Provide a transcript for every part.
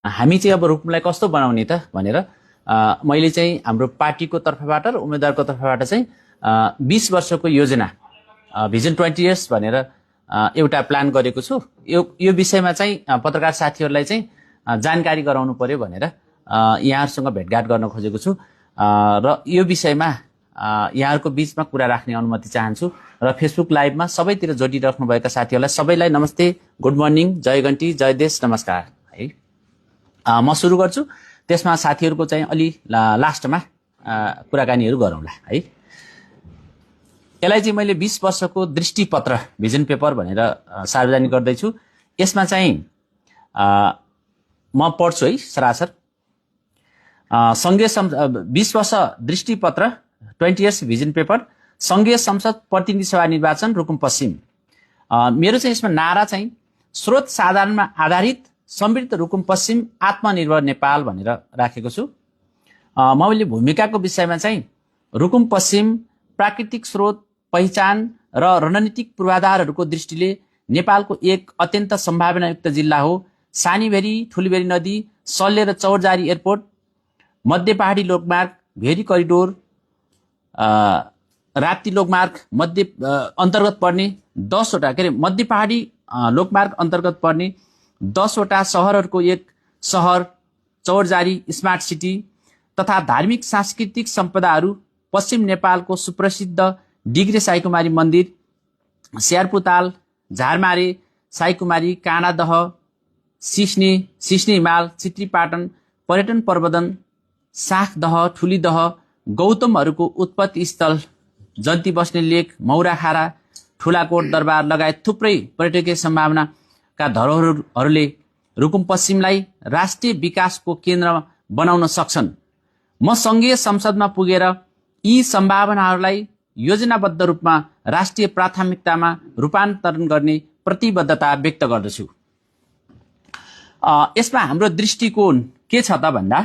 हामी चाहिँ अब रुकुमलाई कस्तो बनाउने त भनेर मैले चाहिँ हाम्रो पार्टीको तर्फबाट र उम्मेदवारको तर्फबाट चाहिँ 20 वर्षको योजना भिजन 20 इयर्स भनेर एउटा प्लान गरेको छु। यो विषयमा चाहिँ पत्रकार साथीहरूलाई चाहिँ जानकारी गराउनु पर्यो भनेर यहाँहरूसँग भेटघाट गर्न खोजेको छु र यो विषयमा यहाँहरूको बीचमा कुरा राख्ने अनुमति चाहन्छु र फेसबुक लाइभमा सबैतिर जोडिराख्नुभएका साथीहरूलाई सबैलाई नमस्ते, गुड मर्निङ, जय घन्टी, जय देश, नमस्कार है। म सुरु गर्छु, त्यसमा साथीहरूको चाहिँ अलि लास्टमा कुराकानीहरू गरौँला है। यसलाई चाहिँ मैले 20 वर्षको दृष्टिपत्र भिजन पेपर भनेर सार्वजनिक गर्दैछु। यसमा चाहिँ म पढ्छु है सरासर। संघीय 20 वर्ष दृष्टिपत्र 20 इयर्स भिजन पेपर, संघीय संसद प्रतिनिधि सभा निर्वाचन रुकुम पश्चिम। मेरो चाहिँ यसमा नारा चाहिँ स्रोत साधारणमा आधारित समृद्ध रुकुम पश्चिम आत्मनिर्भर नेपाल भनेर राखेको छु। मैले भूमिकाको विषयमा चाहिँ रुकुम पश्चिम प्राकृतिक स्रोत पहिचान र रणनीतिक पूर्वाधारहरूको दृष्टिले नेपालको एक अत्यन्त सम्भावनायुक्त जिल्ला हो। सानीभेरी, ठुलीभेरी नदी, सल्ले र चौरजारी एयरपोर्ट, मध्य पहाडी लोकमार्ग, भेरी करिडोर, राप्ती लोकमार्ग मध्य अन्तर्गत पर्ने 10वटा मध्य पहाडी लोकमार्ग अन्तर्गत पर्ने 10वटा सहरहरूको एक सहर, चौरजारी स्मार्ट सिटी तथा धार्मिक सांस्कृतिक सम्पदाहरू, पश्चिम नेपालको सुप्रसिद्ध डिग्रे साईकुमारी मन्दिर, स्यारपुताल, झारमारे, साईकुमारी, काँडादह, सिस्ने हिमाल, चित्रीपाटन, पर्यटन प्रवर्धन, साखदह, ठुलीदह, गौतमहरूको उत्पत्ति स्थल, जन्ती बस्ने लेक, मौराखारा, ठुलाकोट दरबार लगायत थुप्रै पर्यटकीय सम्भावनाका धरोहरहरूले रुकुम पश्चिमलाई राष्ट्रिय विकासको केन्द्र बनाउन सक्छन्। म संघीय संसदमा पुगेर यी सम्भावनाहरूलाई योजनाबद्ध रूपमा राष्ट्रिय प्राथमिकतामा रूपान्तरण गर्ने प्रतिबद्धता व्यक्त गर्दछु। यसमा हाम्रो दृष्टिकोण के छ त भन्दा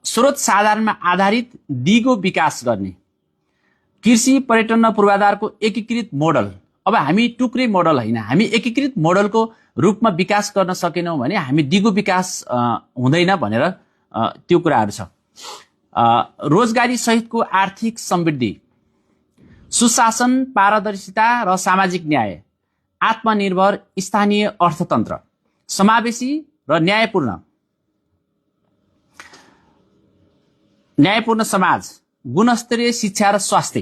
स्रोत साधारणमा आधारित दिगो विकास गर्ने, कृषि, पर्यटन र पूर्वाधारको एकीकृत मोडल। अब हामी टुक्रे मोडल होइन, हामी एकीकृत मोडलको रूपमा विकास गर्न सकेनौँ भने हामी दिगो विकास हुँदैन भनेर त्यो कुराहरू छ। रोजगारी सहितको आर्थिक समृद्धि, सुशासन, पारदर्शिता र सामाजिक न्याय, आत्मनिर्भर स्थानीय अर्थतन्त्र, समावेशी र न्यायपूर्ण समाज, गुणस्तरीय शिक्षा र स्वास्थ्य।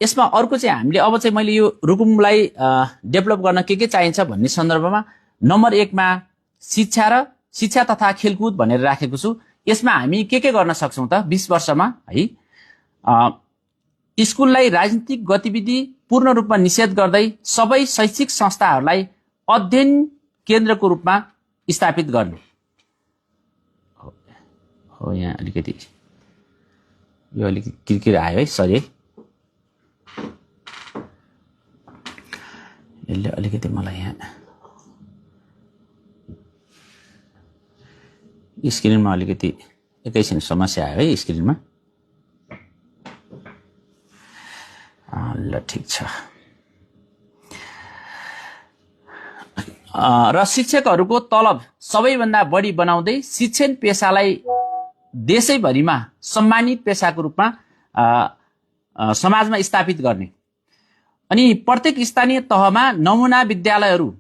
यसमा अर्को चाहिँ हामीले अब चाहिँ मैले यो रुकुमलाई डेभलप गर्न के चाहिन्छ भन्ने सन्दर्भमा नम्बर 1 मा शिक्षा तथा खेलकुद भनेर राखेको छु। यसमा हामी के गर्न सक्छौँ त 20 वर्षमा है। स्कुललाई राजनीतिक गतिविधि पूर्ण रूपमा निषेध गर्दै सबै शैक्षिक संस्थाहरूलाई अध्ययन केन्द्रको रूपमा स्थापित गर्ने हो। यहाँ अलिकति यो अलिकति किरकिर आयो है, सरी है। यसले अलिकति मलाई यहाँ स्क्रिनमा अलिकति एकैछिन समस्या आयो है स्क्रिनमा। ल ठिक छ। र शिक्षकहरूको तलब सबैभन्दा बढी बनाउँदै शिक्षण पेसालाई देशैभरिमा सम्मानित पेसाको रूपमा समाजमा स्थापित गर्ने। अनि प्रत्येक स्थानीय तहमा नमुना विद्यालयहरू,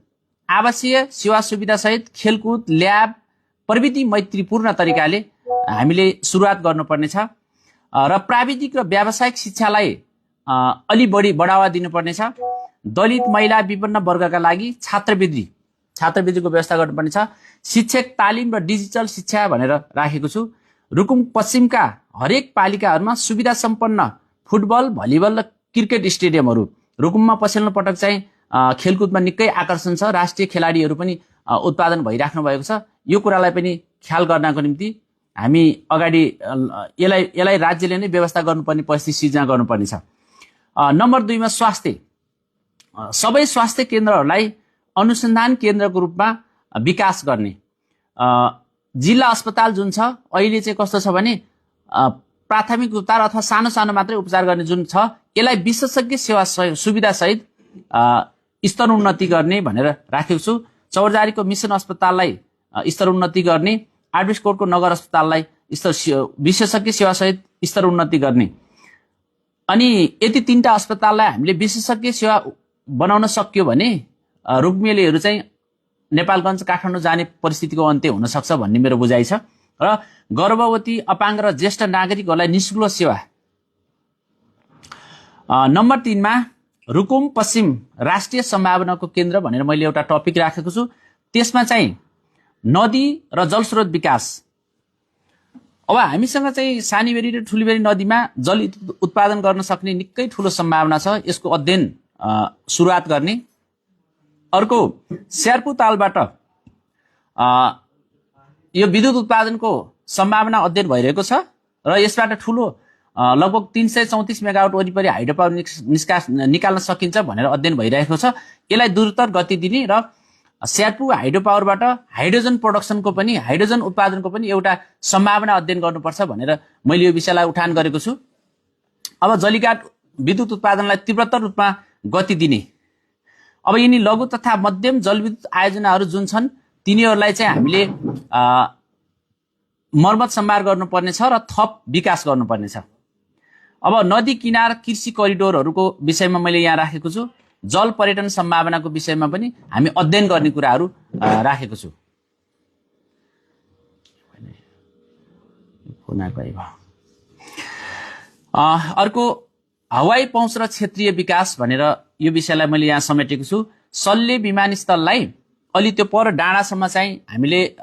आवासीय सेवा सुविधा सहित खेलकुद, ल्याब, प्रविधि मैत्रीपूर्ण तरिकाले हामीले सुरुवात गर्नुपर्नेछ। र प्राविधिक र व्यावसायिक शिक्षालाई अलि बढी बढावा दिनुपर्नेछ। दलित, महिला, विभिन्न वर्गका लागि छात्रवृत्तिको व्यवस्था गर्नुपर्नेछ। शिक्षक तालिम र डिजिटल शिक्षा भनेर राखेको छु। रुकुम पश्चिमका हरेक पालिकाहरूमा सुविधा सम्पन्न फुटबल, भलिबल र क्रिकेट स्टेडियमहरू, रुकुममा पछिल्लो पटक चाहिँ खेलकुदमा निकै आकर्षण छ। राष्ट्रिय खेलाडीहरू पनि उत्पादन भइराख्नु भएको छ। यो कुरालाई पनि ख्याल गर्नको निम्ति हामी अगाडि यसलाई राज्यले नै व्यवस्था गर्नुपर्ने परिस्थिति सिर्जना गर्नुपर्नेछ। नम्बर 2 मा स्वास्थ्य। सबै स्वास्थ्य केन्द्रहरूलाई अनुसन्धान केन्द्रको रूपमा विकास गर्ने। जिल्ला अस्पताल जुन छ अहिले चाहिँ कस्तो छ भने प्राथमिक उपचार अथवा सानो सानो मात्रै उपचार गर्ने जुन छ, यसलाई विशेषज्ञ सेवा सुविधा सहित स्तरोन्नति गर्ने भनेर राखेको छु। चौरजारीको मिसन अस्पताललाई स्तर उन्नति गर्ने, आर्बिसकोटको नगर अस्पताललाई विशेषज्ञ सेवासहित स्तर उन्नति गर्ने। अनि यति 3टा अस्पताललाई हामीले विशेषज्ञ सेवा बनाउन सक्यो भने रोगमिलेहरू चाहिँ नेपालगञ्ज काठमाडौँ जाने परिस्थितिको अन्त्य हुन सक्छ भन्ने मेरो बुझाइ छ। र गर्भवती, अपाङ्ग र ज्येष्ठ नागरिकहरूलाई निःशुल्क सेवा। नम्बर 3 मा रुकुम पश्चिम राष्ट्रिय सम्भावनाको केन्द्र भनेर मैले एउटा टपिक राखेको छु। त्यसमा चाहिँ नदी र जलस्रोत विकास। अब हामीसँग चाहिँ सानीबेरी र ठुलीबेरी नदीमा जल उत्पादन गर्न सक्ने निकै ठुलो सम्भावना छ। यसको अध्ययन सुरुवात गर्ने। अर्को, स्यार्पु तालबाट यो विद्युत उत्पादनको सम्भावना अध्ययन भइरहेको छ र यसबाट ठुलो लगभग 334 मेगावाट वरिपरि हाइड्रो पावर निकाल्न सकिन्छ भनेर अध्ययन भइरहेको छ। यसलाई द्रुतर गति दिने र स्यार्पु हाइड्रो पावरबाट हाइड्रोजन प्रोडक्सनको पनि, हाइड्रोजन उत्पादनको पनि एउटा सम्भावना अध्ययन गर्नुपर्छ भनेर मैले यो विषयलाई उठान गरेको छु। अब जलीघाट विद्युत उत्पादनलाई तीव्रतर रूपमा गति दिने। अब यिनी लघु तथा मध्यम जलविद्युत आयोजनाहरू जुन छन् तिनीहरूलाई चाहिँ हामीले मर्मत सम्भार गर्नुपर्ने छ र थप विकास गर्नुपर्ने छ। अब नदी किनार कृषि करिडोरहरूको विषयमा मैले यहाँ राखेको छु। जल पर्यटन सम्भावनाको विषयमा पनि हामी अध्ययन गर्ने कुराहरू राखेको छु। अर्को, हवाई पहुँच र क्षेत्रीय विकास भनेर यो विषयलाई मैले यहाँ समेटेको छु। सल्ले विमानस्थललाई अलि त्यो पर डाँडासम्म चाहिँ हामीले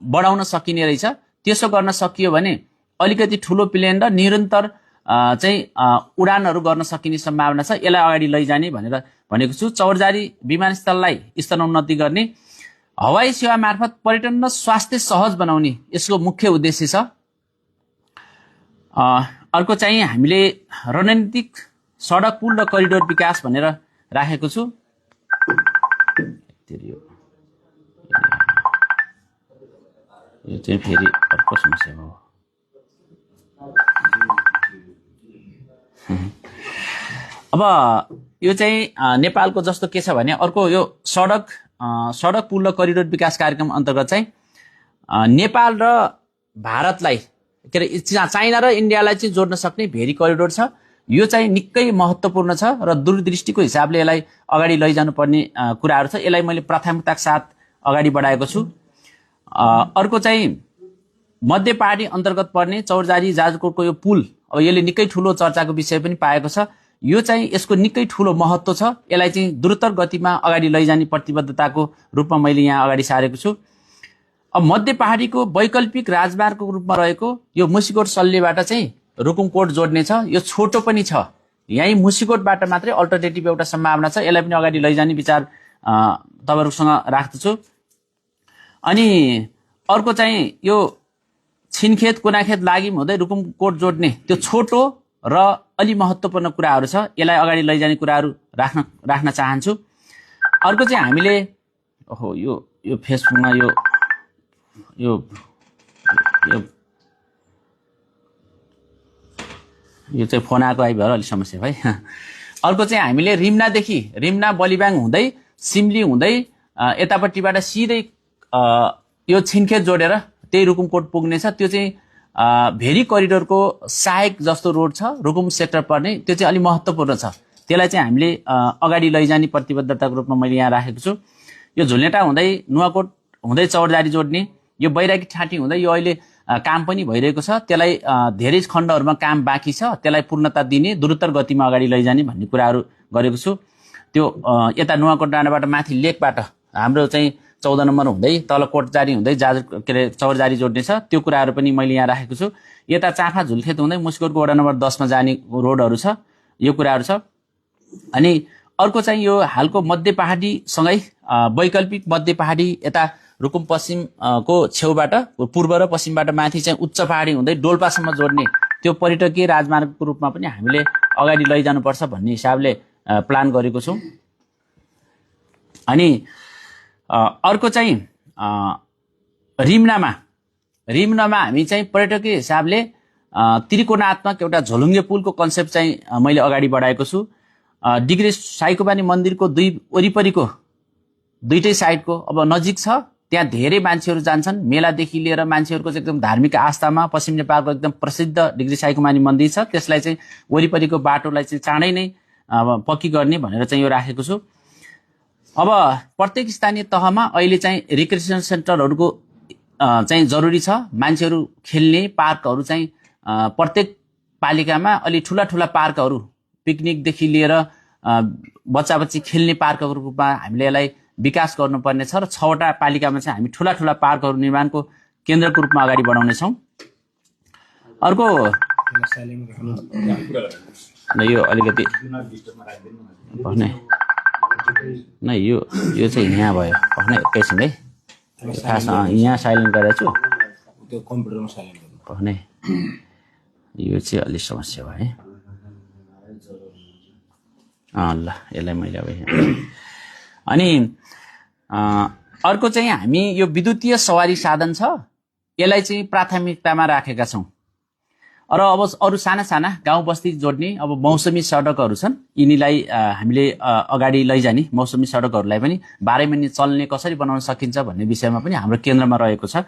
बढाउन सकिने रहेछ। त्यसो गर्न सकियो भने अलिकति ठुलो प्लेन र निरन्तर चाहिँ उडानहरू गर्न सकिने सम्भावना छ। यसलाई अगाडि लैजाने भनेर भनेको छु। चौरजारी विमानस्थललाई स्तरोन्नति गर्ने। हवाई सेवा मार्फत पर्यटन र स्वास्थ्य सहज बनाउने यसको मुख्य उद्देश्य छ। अर्को चाहिँ हामीले रणनीतिक सडक, पुल र करिडोर विकास भनेर राखेको छु। यो चाहिँ फेरि अर्को समस्या हो। अब यो चाहिँ नेपालको जस्तो के छ भने अर्को यो सडक, पुल र करिडोर विकास कार्यक्रम अन्तर्गत चाहिँ नेपाल र भारतलाई के अरे चाइना र इन्डियालाई चाहिँ जोड्न सक्ने भेरी करिडोर छ। यो चाहिँ निकै महत्त्वपूर्ण छ र दूरदृष्टिको हिसाबले यसलाई अगाडि लैजानु पर्ने कुराहरू छ। यसलाई मैले प्राथमिकताका साथ अगाडि बढाएको छु। अर्को चाहिँ मध्य पहाडी अन्तर्गत पर्ने चौरजारी जाजरकोटको यो पुल, अब यसले निकै ठुलो चर्चाको विषय पनि पाएको छ। यो चाहिँ यसको निकै ठुलो महत्त्व छ। यसलाई चाहिँ द्रुत गतिमा अगाडि लैजाने प्रतिबद्धताको रूपमा मैले यहाँ अगाडि सारेको छु। अब मध्य पहाडीको वैकल्पिक राजमार्गको रूपमा रहेको यो मुसिकोट सल्लेबाट चाहिँ रुकुमकोट जोड्ने छ। यो छोटो पनि छ। यहीँ मुसिकोटबाट मात्रै अल्टरनेटिभ एउटा सम्भावना छ। यसलाई पनि अगाडि लैजाने विचार तपाईँहरूसँग राख्दछु। अनि अर्को चाहिँ यो छिनखेत, कुनाखेत लागिम हुँदै रुकुमकोट जोड्ने त्यो छोटो र अलि महत्त्वपूर्ण कुराहरू छ। यसलाई अगाडि लैजाने कुराहरू राख्न चाहन्छु। अर्को चाहिँ हामीले यो फेसबुकमा यो चाहिँ फोन आएको भएर अलिक समस्या भाइ। अर्को चाहिँ हामीले रिम्ना बलिबाङ हुँदै सिमली हुँदै यतापट्टिबाट सिधै यो छिनखेत जोडेर त्यही रुकुमकोट पुग्नेछ। त्यो चाहिँ भेरी करिडोरको सहायक जस्तो रोड छ, रुकुम सेक्टर पर्ने। त्यो चाहिँ अलिक महत्त्वपूर्ण छ। त्यसलाई चाहिँ हामीले अगाडि लैजाने प्रतिबद्धताको रूपमा मैले यहाँ राखेको छु। यो झुलेटा हुँदै नुवाकोट हुँदै चौरजारी जोड्ने, यो बैरागी ठाँटी हुँदै यो अहिले काम पनि भइरहेको छ। त्यसलाई धेरै खण्डहरूमा काम बाँकी छ। त्यसलाई पूर्णता दिने, द्रुतर गतिमा अगाडि लैजाने भन्ने कुराहरू गरेको छु। त्यो यता नुवाकोट डाँडाबाट माथि लेकबाट हाम्रो चाहिँ 14 नम्बर हुँदै तल कोटजारी हुँदै चौरजारी जोड्ने छ। त्यो कुराहरू पनि मैले यहाँ राखेको छु। यता चाँफा झुलखेत हुँदै मुसिकोटको वडा नम्बर 10 मा जाने रोडहरू छ। यो कुराहरू छ। अनि अर्को चाहिँ यो हालको मध्य पहाडीसँगै वैकल्पिक मध्य पहाडी यता रुकुम पश्चिमको छेउबाट पूर्व र पश्चिमबाट माथि चाहिँ उच्च पहाडी हुँदै डोल्पासम्म जोड्ने त्यो पर्यटकीय राजमार्गको रूपमा पनि हामीले अगाडि लैजानुपर्छ भन्ने हिसाबले प्लान गरेको छौँ। अनि अर्को चाहिँ रिम्नामा हामी चाहिँ पर्यटकीय हिसाबले त्रिकोणात्मक एउटा झोलुङ्गे पुलको कन्सेप्ट चाहिँ मैले अगाडि बढाएको छु। डिग्रे साइकोबानी मन्दिरको वरिपरिको दुईटै साइडको अब नजिक छ, त्यहाँ धेरै मान्छेहरू जान्छन्। मेलादेखि लिएर मान्छेहरूको चाहिँ एकदम धार्मिक आस्थामा पश्चिम नेपालको एकदम प्रसिद्ध डिग्री साइकुमानी मन्दिर छ, त्यसलाई चाहिँ वरिपरिको बाटोलाई चाहिँ चाँडै नै पक्की गर्ने भनेर चाहिँ यो राखेको छु। अब प्रत्येक स्थानीय तहमा अहिले चाहिँ रिक्रिएसन सेन्टरहरूको चाहिँ जरुरी छ। मान्छेहरू खेल्ने पार्कहरू चाहिँ प्रत्येक पालिकामा अलि ठुला ठुला पार्कहरू, पिकनिकदेखि लिएर बच्चा बच्ची खेल्ने पार्कहरूको रूपमा हामीले यसलाई विकास गर्नुपर्ने छ र 6वटा पालिकामा चाहिँ हामी ठुला ठुला पार्कहरू निर्माणको केन्द्रको रूपमा अगाडि बढाउनेछौँ। अर्को यो अलिकति नै यो चाहिँ यहाँ भयो भने एकैछिन है, खास यहाँ साइलेन्ट गरेको छु भने यो चाहिँ अलि समस्या भयो है। ल यसलाई मैले अब अनि अर्को चाहिँ हामी यो विद्युतीय सवारी साधन छ, यसलाई चाहिँ प्राथमिकतामा राखेका छौँ। र अब अरू साना साना गाउँ बस्ती जोड्ने अब मौसमी सडकहरू छन्, यिनीलाई हामीले अगाडि लैजाने मौसमी सडकहरूलाई पनि 12 महिने चल्ने कसरी बनाउन सकिन्छ भन्ने विषयमा पनि हाम्रो केन्द्रमा रहेको छ।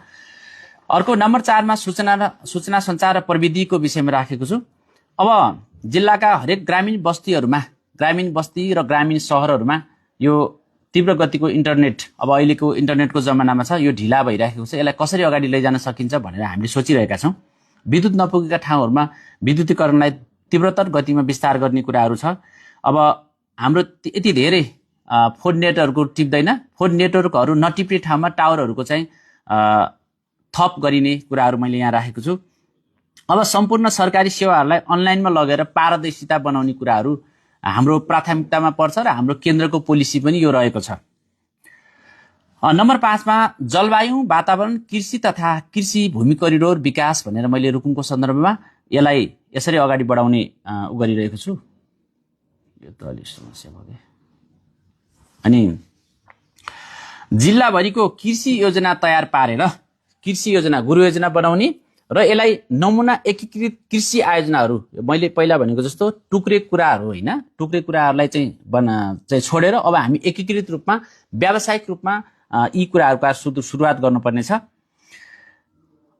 अर्को नम्बर 4 मा सूचना सञ्चार र प्रविधिको विषयमा राखेको छु। अब जिल्लाका हरेक ग्रामीण बस्तीहरूमा, ग्रामीण बस्ती र ग्रामीण सहरहरूमा यो तीव्र गतिको इन्टरनेट, अब अहिलेको इन्टरनेटको जमानामा छ, यो ढिला भइराखेको छ, यसलाई कसरी अगाडि लैजान सकिन्छ भनेर हामीले सोचिरहेका छौँ। विद्युत नपुगेका ठाउँहरूमा विद्युतीकरणलाई तीव्रतर गतिमा विस्तार गर्ने कुराहरू छ। अब हाम्रो यति धेरै फोन नेटवर्कहरू टिप्दैन, फोन नेटवर्कहरू नटिप्ने ठाउँमा टावरहरूको चाहिँ थप गरिने कुराहरू मैले यहाँ राखेको छु। अब सम्पूर्ण सरकारी सेवाहरूलाई अनलाइनमा लगेर पारदर्शिता बनाउने कुराहरू हाम्रो प्राथमिकतामा पर्छ र हाम्रो केन्द्रको पोलिसी पनि यो रहेको छ। नम्बर 5 मा जलवायु, वातावरण, कृषि तथा कृषि भूमि करिडोर विकास भनेर मैले रुकुमको सन्दर्भमा यसलाई यसरी अगाडि बढाउने गरिरहेको छु। यो त अलि समस्या भयो। अनि जिल्लाभरिको कृषि योजना तयार पारेर कृषि योजना, गुरु योजना बनाउने र यसलाई नमुना एकीकृत कृषि आयोजनाहरू, मैले पहिला भनेको जस्तो टुक्रे कुराहरू होइन, टुक्रे कुराहरूलाई चाहिँ छोडेर अब हामी एकीकृत रूपमा व्यावसायिक रूपमा यी कुराहरूका सुरुवात गर्नुपर्ने छ।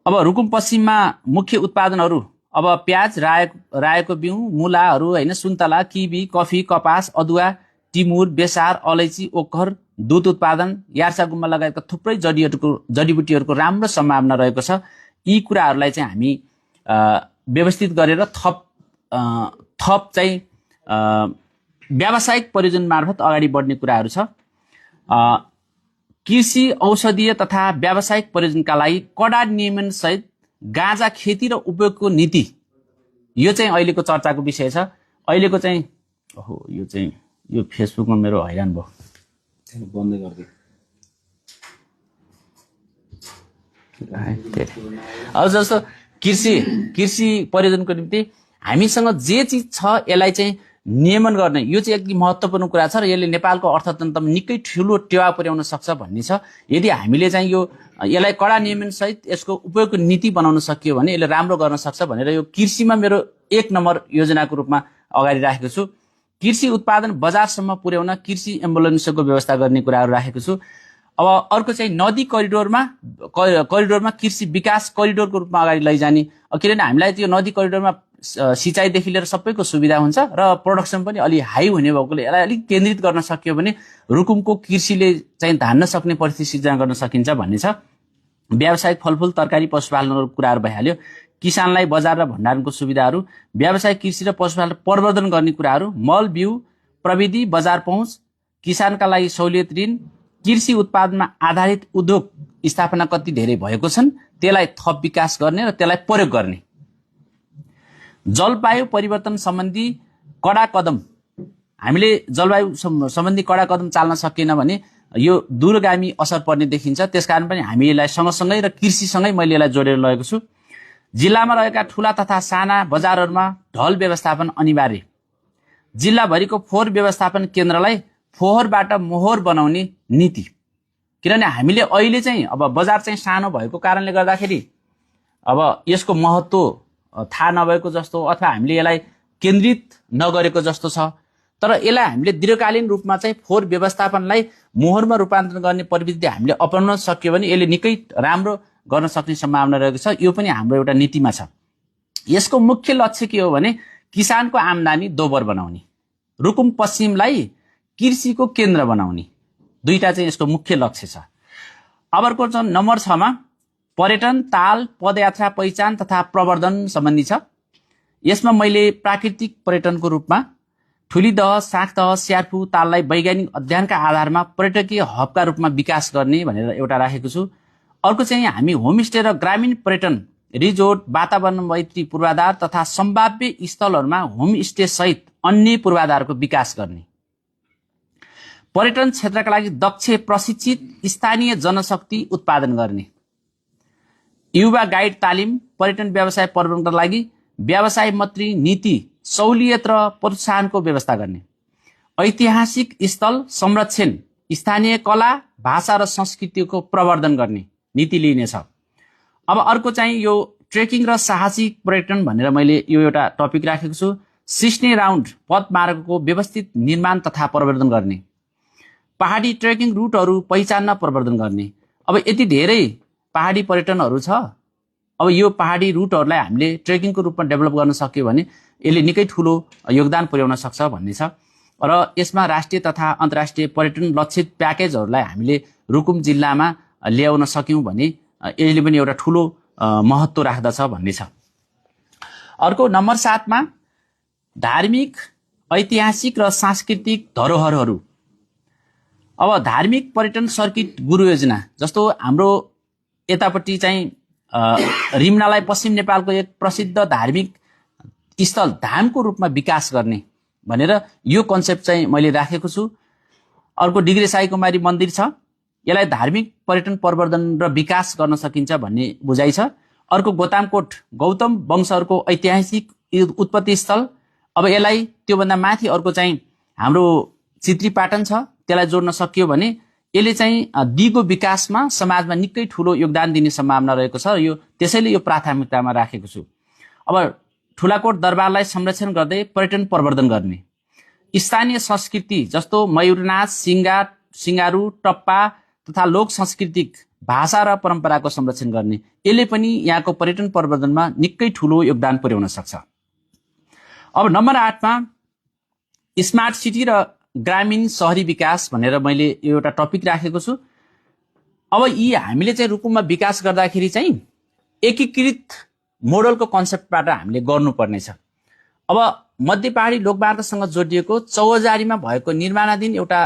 अब रुकुम पश्चिममा मुख्य उत्पादनहरू अब प्याज, रायोको बिउ, मुलाहरू होइन, सुन्तला, किवी, कफी, कपास, अदुवा, टिमुर, बेसार, अलैँची, ओखर, दुध उत्पादन, यार्सा गुम्बा लगायतका थुप्रै जडीबुटीहरूको राम्रो सम्भावना रहेको छ। यी कुराहरूलाई चाहिँ हामी व्यवस्थित गरेर थप चाहिँ व्यावसायिक परियोजना मार्फत अगाडि बढ्ने कुराहरू छ। कृषि, औषधीय तथा व्यावसायिक परियोजनाका लागि कडा नियमन सहित गाँजा खेती र उपयोगको नीति, यो चाहिँ अहिलेको चर्चाको विषय छ। अहिलेको चाहिँ यो फेसबुकमा मेरो हैरान भयो, बन्दै गरिदिए। अब जस्तो कृषि परियोजनाको निम्ति हामीसँग जे चिज छ यसलाई चाहिँ नियमन गर्ने, यो चाहिँ एकदम महत्त्वपूर्ण कुरा छ र यसले नेपालको अर्थतन्त्रमा निकै ठुलो टेवा पुर्याउन सक्छ भन्ने छ। यदि हामीले चाहिँ यसलाई कडा नियमन सहित यसको उपयोगको नीति बनाउन सकियो भने यसले राम्रो गर्न सक्छ भनेर यो कृषिमा मेरो 1 नम्बर योजनाको रूपमा अगाडि राखेको छु। कृषि उत्पादन बजारसम्म पुर्याउन कृषि एम्बुलेन्सको व्यवस्था गर्ने कुराहरू राखेको छु। अब अर्को चाहिँ नदी करिडोरमा कृषि विकास करिडोरको रूपमा अगाडि लैजाने, किनभने हामीलाई त्यो नदी करिडोरमा सिँचाइदेखि लिएर सबैको सुविधा हुन्छ र प्रोडक्सन पनि अलि हाई हुने भएकोले यसलाई अलिक केन्द्रित गर्न सकियो भने रुकुमको कृषिले चाहिँ धान्न सक्ने परिस्थिति सिर्जना गर्न सकिन्छ भन्ने छ। व्यावसायिक फलफुल, तरकारी, पशुपालनको कुराहरू भइहाल्यो। किसानलाई बजार र भण्डारणको सुविधाहरू, व्यावसायिक कृषि र पशुपालन प्रवर्धन गर्ने कुराहरू, मल बिउ, प्रविधि, बजार पहुँच, किसानका लागि सहुलियत ऋण, कृषि उत्पादनमा आधारित उद्योग स्थापना कति धेरै भएको छन् त्यसलाई थप विकास गर्ने र त्यसलाई प्रयोग गर्ने। जलवायु परिवर्तन सम्बन्धी कडा कदम, हामीले जलवायु सम्बन्धी कडा कदम चाल्न सकेन भने यो दूरगामी असर पर्ने देखिन्छ। त्यसकारण पनि हामी यसलाई सँगसँगै र कृषिसँगै मैले यसलाई जोडेर लगेको छु। जिल्लामा रहेका ठूला तथा साना बजारहरूमा ढल व्यवस्थापन अनिवार्य। जिल्लाभरिको फोहोर व्यवस्थापन केन्द्रलाई फोहोरबाट मोहोर बनाउने नीति, किनभने हामीले अहिले चाहिँ अब बजार चाहिँ सानो भएको कारणले गर्दाखेरि अब यसको महत्त्व थाहा नभएको जस्तो अथवा हामीले यसलाई केन्द्रित नगरेको जस्तो छ। तर यसलाई हामीले दीर्घकालीन रूपमा चाहिँ फोहोर व्यवस्थापनलाई मोहरमा रूपान्तरण गर्ने प्रविधि हामीले अपनाउन सक्यो भने यसले निकै राम्रो गर्न सक्ने सम्भावना रहेको छ। यो पनि हाम्रो एउटा नीतिमा छ। यसको मुख्य लक्ष्य के हो भने किसानको आम्दानी दोब्बर बनाउने, रुकुम पश्चिमलाई कृषिको केन्द्र बनाउने, दुईटा चाहिँ यसको मुख्य लक्ष्य छ। अब अर्को चाहिँ नम्बर 6 मा पर्यटन, ताल, पदयात्रा पहिचान तथा प्रवर्धन सम्बन्धी छ। यसमा मैले प्राकृतिक पर्यटनको रूपमा ठुलीदह, साँखदह, स्यार्पु ताललाई वैज्ञानिक अध्ययनका आधारमा पर्यटकीय हबका रूपमा विकास गर्ने भनेर एउटा राखेको छु। अर्को चाहिँ हामी होमस्टे र ग्रामीण पर्यटन, रिजोर्ट, वातावरण मैत्री पूर्वाधार तथा सम्भाव्य स्थलहरूमा होमस्टे सहित अन्य पूर्वाधारको विकास गर्ने, पर्यटन क्षेत्रका लागि दक्ष प्रशिक्षित स्थानीय जनशक्ति उत्पादन गर्ने, युवा गाइड तालिम, पर्यटन व्यवसाय प्रबन्धनका लागि व्यवसाय मन्त्री नीति, सहुलियत र प्रोत्साहनको व्यवस्था गर्ने, ऐतिहासिक स्थल संरक्षण, स्थानीय कला, भाषा र संस्कृतिको प्रवर्धन गर्ने नीति लिइनेछ। अब अर्को चाहिँ यो ट्रेकिङ र साहसिक पर्यटन भनेर मैले यो एउटा टपिक राखेको छु। सिस्ने राउन्ड पदमार्गको व्यवस्थित निर्माण तथा प्रवर्धन गर्ने, पहाडी ट्रेकिङ रुटहरू पहिचान्न प्रवर्धन गर्ने। अब यति धेरै पहाडी पर्यटनहरू छ। अब यो पहाडी रुटहरूलाई हामीले ट्रेकिङको रूपमा डेभलप गर्न सक्यो भने यसले निकै ठुलो योगदान पुर्याउन सक्छ भन्ने छ। र यसमा राष्ट्रिय तथा अन्तर्राष्ट्रिय पर्यटन लक्षित प्याकेजहरूलाई हामीले रुकुम जिल्लामा ल्याउन सक्यौं भने यसले पनि एउटा ठुलो महत्त्व राख्दछ भन्ने छ। अर्को नम्बर 7 मा धार्मिक, ऐतिहासिक र सांस्कृतिक धरोहरहरू। अब धार्मिक पर्यटन सर्किट गुरु योजना जस्तो हाम्रो यतापट्टि चाहिँ रिमनालाई पश्चिम नेपालको एक प्रसिद्ध धार्मिक स्थल धामको रूपमा विकास गर्ने भनेर यो कन्सेप्ट चाहिँ मैले राखेको छु। अर्को डिग्रे साई कुमारी मन्दिर छ, यसलाई धार्मिक पर्यटन प्रवर्धन र विकास गर्न सकिन्छ भन्ने बुझाइ छ। अर्को गोतामकोट गौतम वंशहरूको ऐतिहासिक उत्पत्ति स्थल, अब यसलाई त्योभन्दा माथि अर्को चाहिँ हाम्रो चित्रीपाटन छ, त्यसलाई जोड्न सकियो भने यसले चाहिँ दिगो विकासमा समाजमा निकै ठुलो योगदान दिने सम्भावना रहेको छ। यो त्यसैले यो प्राथमिकतामा राखेको छु। अब ठुलाकोट दरबारलाई संरक्षण गर्दै पर्यटन प्रवर्धन गर्ने, स्थानीय संस्कृति जस्तो मयूरनाच, सिङ्गारू, टप्पा तथा लोक सांस्कृतिक भाषा र परम्पराको संरक्षण गर्ने, यसले पनि यहाँको पर्यटन प्रवर्धनमा निकै ठुलो योगदान पुर्याउन सक्छ। अब नम्बर 8 मा स्मार्ट सिटी र ग्रामीण शहरी विकास भनेर मैले यो एउटा टपिक राखेको छु। अब यी हामीले चाहिँ रुकुममा विकास गर्दाखेरि चाहिँ एकीकृत मोडलको कन्सेप्टबाट हामीले गर्नुपर्नेछ। अब मध्य पहाडी लोकमार्गसँग जोडिएको चौहजारीमा भएको निर्माणाधीन एउटा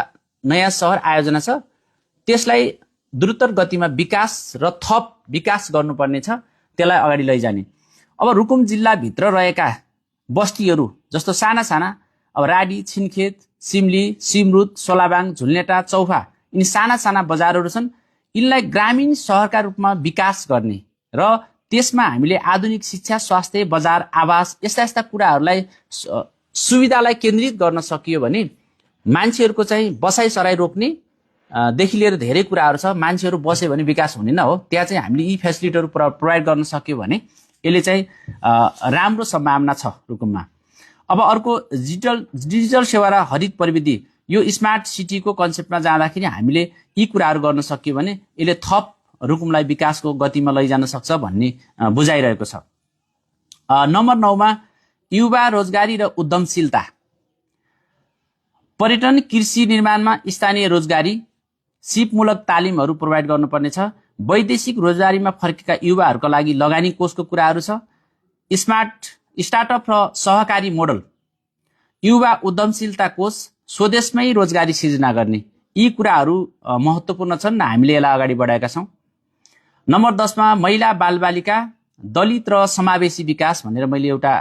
नयाँ सहर आयोजना छ, त्यसलाई द्रुत गतिमा विकास र थप विकास गर्नुपर्ने छ, त्यसलाई अगाडि लैजाने। अब रुकुम जिल्लाभित्र रहेका बस्तीहरू जस्तो साना साना अब राडी, छिनखेत, सिमली, सिमरुद, सोलाबाङ, झुल्नेटा, चौफा यिनी साना साना बजारहरू छन्। यिनलाई ग्रामीण सहरका रूपमा विकास गर्ने र त्यसमा हामीले आधुनिक शिक्षा, स्वास्थ्य, बजार, आवास यस्ता यस्ता कुराहरूलाई सुविधालाई केन्द्रित गर्न सकियो भने मान्छेहरूको चाहिँ बसाइसराई रोक्ने देखि लिएर धेरै कुराहरू छ। मान्छेहरू बस्यो भने विकास हुने न हो, त्यहाँ चाहिँ हामीले यी फेसिलिटीहरू प्रोभाइड गर्न सक्यो भने यसले चाहिँ राम्रो सम्भावना छ रुकुममा। अब अर्को डिजिटल सेवा र हरित प्रविधि, यो स्मार्ट सिटीको कन्सेप्टमा जाँदाखेरि हामीले यी कुराहरू गर्न सकियो भने यसले थप रुकुमलाई विकासको गतिमा लैजान सक्छ भन्ने बुझाइरहेको छ। नम्बर 9 मा युवा रोजगारी र उद्यमशीलता, पर्यटन, कृषि निर्माणमा स्थानीय रोजगारी, सिपमूलक तालिमहरू प्रोभाइड गर्नुपर्ने छ। वैदेशिक रोजगारीमा फर्केका युवाहरूका लागि लगानी कोषको कुराहरू छ। स्टार्टअप र सहकारी मोडल, युवा उद्यमशीलता कोष, स्वदेशमै रोजगारी सिर्जना गर्ने, यी कुराहरू महत्त्वपूर्ण छन्, हामीले यसलाई अगाडि बढाएका छौँ। नम्बर 10 मा महिला बालबालिका, दलित र समावेशी विकास भनेर मैले एउटा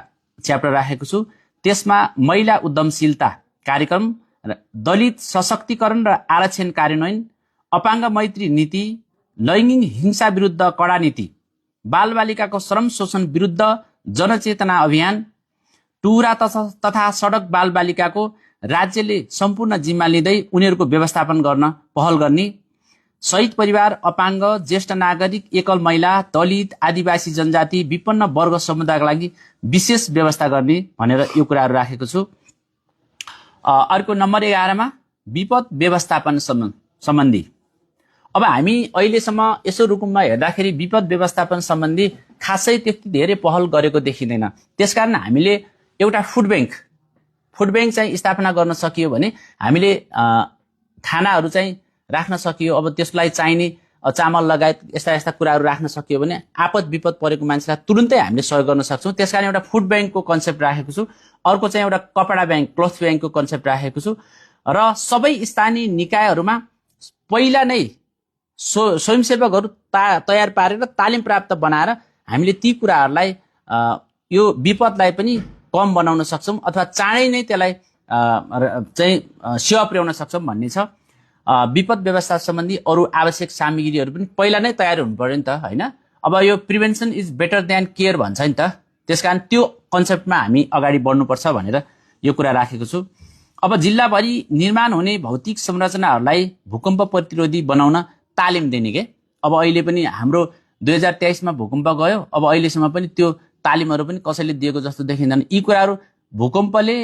च्याप्टर राखेको छु। त्यसमा महिला उद्यमशीलता कार्यक्रम, दलित सशक्तिकरण र आरक्षण कार्यान्वयन, अपाङ्ग मैत्री नीति, लैङ्गिक हिंसा विरुद्ध कडा नीति, बालबालिकाको श्रम शोषण विरुद्ध जनचेतना अभियान, टुरा तथा सडक बालबालिकाको राज्यले सम्पूर्ण जिम्मा लिँदै उनीहरूको व्यवस्थापन गर्न पहल गर्ने, शहीद परिवार, अपाङ्ग, ज्येष्ठ नागरिक, एकल महिला, दलित, आदिवासी जनजाति, विपन्न वर्ग समुदायका लागि विशेष व्यवस्था गर्ने भनेर यो कुराहरू राखेको छु। अर्को नम्बर 11 मा विपद व्यवस्थापन सम्बन्धी अब हामी अहिलेसम्म यसो रुकुममा हेर्दाखेरि विपद व्यवस्थापन सम्बन्धी खासै त्यति धेरै पहल गरेको देखिँदैन। त्यसकारण हामीले एउटा फुड ब्याङ्क चाहिँ स्थापना गर्न सकियो भने हामीले खानाहरू चाहिँ राख्न सकियो। अब त्यसलाई चाहिने चामल लगायत यस्ता यस्ता कुराहरू राख्न सकियो भने आपद विपद परेको मान्छेलाई तुरुन्तै हामीले सहयोग गर्न सक्छौँ। त्यसकारण एउटा फुड ब्याङ्कको कन्सेप्ट राखेको छु। अर्को चाहिँ एउटा कपडा ब्याङ्क क्लोथ ब्याङ्कको कन्सेप्ट राखेको छु र सबै स्थानीय निकायहरूमा पहिला नै स्वयंसेवकहरू तयार पारेर तालिम प्राप्त बनाएर हामीले ती कुराहरूलाई यो विपदलाई पनि कम बनाउन सक्छौँ अथवा चाँडै नै त्यसलाई चाहिँ सेवा पुर्याउन सक्छौँ भन्ने छ। विपद व्यवस्था सम्बन्धी अरू आवश्यक सामग्रीहरू पनि पहिला नै तयार हुनु पर्यो नि त, होइन? अब यो prevention is better than care भन्छ नि त। त्यसकारण त्यो कन्सेप्टमा हामी अगाडि बढ्नुपर्छ भनेर यो कुरा राखेको छु। अब जिल्लाभरि निर्माण हुने भौतिक संरचनाहरूलाई भूकम्प प्रतिरोधी बनाउन तालिम दिने के। अब अहिले पनि हाम्रो 2023मा भूकम्प गयो, अब अहिलेसम्म पनि त्यो तालिमहरू पनि कसैले दिएको जस्तो देखिँदैन। यी कुराहरू भूकम्पले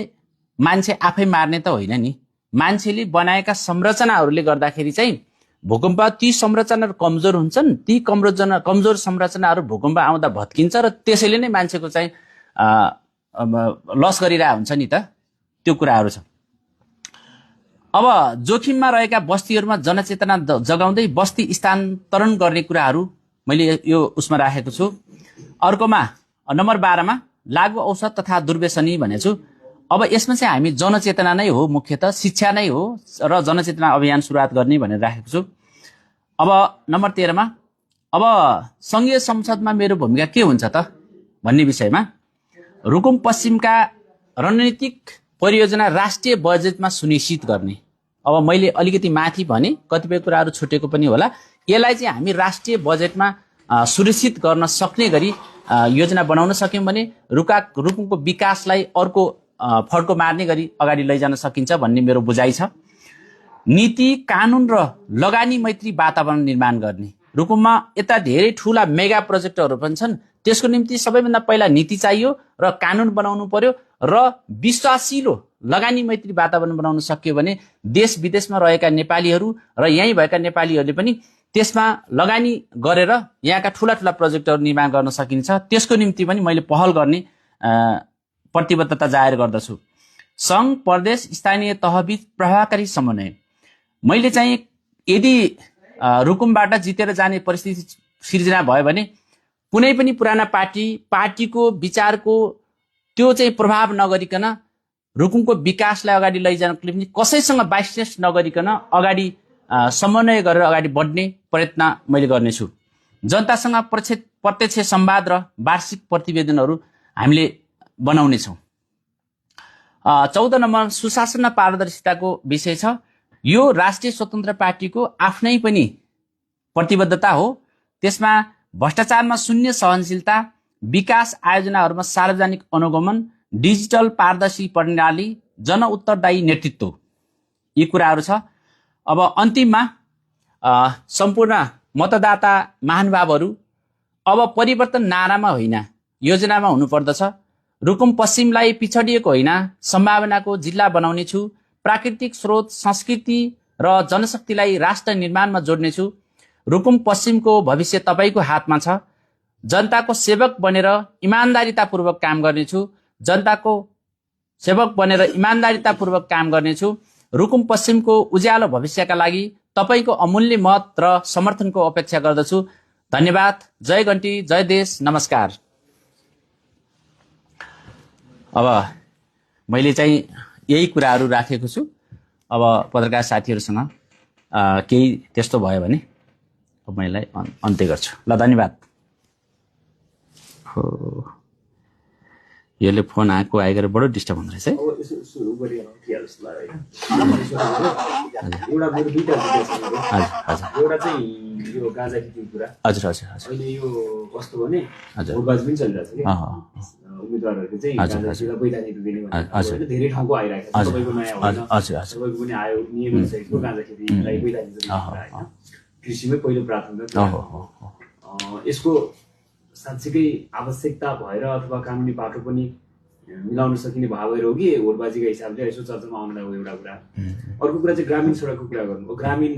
मान्छे आफै मार्ने त होइन नि, मान्छेले बनाएका संरचनाहरूले गर्दाखेरि चाहिँ भूकम्प ती संरचनाहरू कमजोर हुन्छन्। ती कमजोर संरचनाहरू भूकम्प आउँदा भत्किन्छ र त्यसैले नै मान्छेको चाहिँ लस गरिरहेको हुन्छ नि त। त्यो कुराहरू छ। अब जोखिममा रहेका बस्तीहरूमा जनचेतना जगाउँदै बस्ती स्थानान्तरण गर्ने कुराहरू मैले यो उसमा राखेको छु। अर्कोमा नम्बर 12मा लागु औषध तथा दुर्व्यसनी भनेको छु। अब यसमा चाहिँ हामी जनचेतना नै हो, मुख्यतः शिक्षा नै हो र जनचेतना अभियान सुरुवात गर्ने भनेर राखेको छु। अब नम्बर 13मा अब सङ्घीय संसदमा मेरो भूमिका के हुन्छ त भन्ने विषयमा रुकुम पश्चिमका रणनीतिक परियोजना राष्ट्रिय बजेटमा सुनिश्चित गर्ने। अब मैले अलिकति माथि भने कतिपय कुराहरू छुटेको पनि होला। यसलाई चाहिँ हामी राष्ट्रिय बजेटमा सुनिश्चित गर्न सक्ने गरी योजना बनाउन सक्यौँ भने रुकुमको विकासलाई अर्को फड्को मार्ने गरी अगाडि लैजान सकिन्छ भन्ने मेरो बुझाइ छ। नीति कानुन र लगानी मैत्री वातावरण निर्माण गर्ने। रुकुममा यता धेरै ठुला मेगा प्रोजेक्टहरू पनि छन्, त्यसको निम्ति सबैभन्दा पहिला नीति चाहियो र कानुन बनाउनु पर्यो र विश्वासिलो लगानी मैत्री वातावरण बनाउन सकियो भने देश विदेशमा रहेका नेपालीहरू र यहीँ भएका नेपालीहरूले पनि त्यसमा लगानी गरेर यहाँका ठुला प्रोजेक्टहरू निर्माण गर्न सकिन्छ। त्यसको निम्ति पनि मैले पहल गर्ने प्रतिबद्धता जाहेर गर्दछु। सङ्घ प्रदेश स्थानीय तहबीच प्रभावकारी समन्वय। मैले चाहिँ यदि रुकुमबाट जितेर जाने परिस्थिति सिर्जना भयो भने कुनै पनि पुराना पार्टीको विचारको त्यो चाहिँ प्रभाव नगरिकन रुकुमको विकासलाई अगाडि लैजानको निम्ति कसैसँग बाइसनेस नगरिकन अगाडि समन्वय गरेर अगाडि बढ्ने प्रयत्न मैले गर्नेछु। जनतासँग प्रत्यक्ष संवाद र वार्षिक प्रतिवेदनहरू हामीले बनाउनेछौँ। 14 नम्बर सुशासन र पारदर्शिताको विषय छ। यो राष्ट्रिय स्वतन्त्र पार्टीको आफ्नै पनि प्रतिबद्धता हो। त्यसमा भ्रष्टाचारमा शून्य सहनशीलता, विकास आयोजनाहरूमा सार्वजनिक अनुगमन, डिजिटल पारदर्शी प्रणाली, जन उत्तरदायी नेतृत्व, यी कुराहरू छ। अब अन्तिममा सम्पूर्ण मतदाता महानुभावहरू, अब परिवर्तन नारामा होइन योजनामा हुनुपर्दछ। रुकुम पश्चिमलाई पिछडिएको होइन सम्भावनाको जिल्ला बनाउने छु। प्राकृतिक स्रोत, संस्कृति र जनशक्तिलाई राष्ट्र निर्माणमा जोड्नेछु। रुकुम पश्चिमको भविष्य तपाईँको हातमा छ। जनताको सेवक बनेर इमान्दारितापूर्वक काम गर्नेछु। जनताको सेवक बनेर इमान्दारितापूर्वक काम गर्नेछु। रुकुम पश्चिमको उज्यालो भविष्यका लागि तपाईँको अमूल्य मत र समर्थनको अपेक्षा गर्दछु। धन्यवाद। जय घन्टी, जय देश, नमस्कार। अब मैले चाहिँ यही कुराहरू राखेको छु। अब पत्रकार साथीहरूसँग केही त्यस्तो भयो भने मैले अन्त्य गर्छु। ल, धन्यवाद। हो, यसले फोन आइगएर बडो डिस्टर्ब हुँदो रहेछ है। एउटा मेरो दुईटा चाहिँ यो गाँजा खेतीको कुरा। हजुर। अहिले यो कस्तो भने भोटबाजी पनि चलिरहेको छ कि उम्मेदवारहरूको चाहिँ गाँजा खेतीलाई वैधानिक दिने भनेर धेरै ठाउँको आइरहेको छ। सबैको नयाँ होइन, सबैको पनि आयो नियम सहितको गाँजा खेतीलाई वैधानिक दिने कुरा होइन। कृषिमै पहिलो प्राथमिकता। यसको साँच्चीकै आवश्यकता भएर अथवा कानुनी बाटो पनि मिलाउन सकिने भाव भएर हो कि भोटबाजीको हिसाबले यसो चर्चामा आउनलाई हो एउटा कुरा। अर्को कुरा चाहिँ ग्रामीण सडकको कुरा गर्नु। ग्रामीण